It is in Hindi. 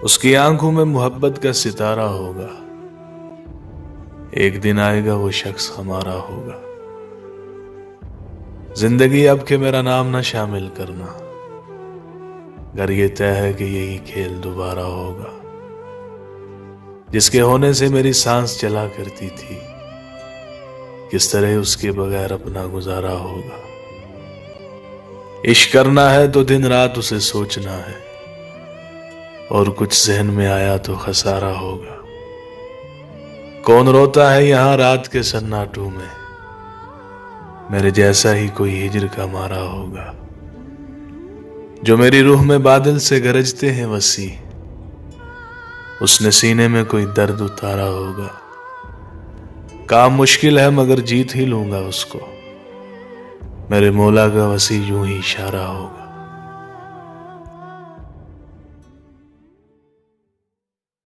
उसकी आंखों में मोहब्बत का सितारा होगा। एक दिन आएगा वो शख्स हमारा होगा। जिंदगी अब के मेरा नाम ना शामिल करना, अगर ये तय है कि यही खेल दोबारा होगा। जिसके होने से मेरी सांस चला करती थी, किस तरह उसके बगैर अपना गुजारा होगा। इश्क करना है तो दिन रात उसे सोचना है, और कुछ जहन में आया तो खसारा होगा। कौन रोता है यहाँ रात के सन्नाटों में, मेरे जैसा ही कोई हिजर का मारा होगा। जो मेरी रूह में बादल से गरजते हैं वसी, उसने सीने में कोई दर्द उतारा होगा। काम मुश्किल है मगर जीत ही लूंगा उसको, मेरे मौला का वसी यूं ही इशारा होगा।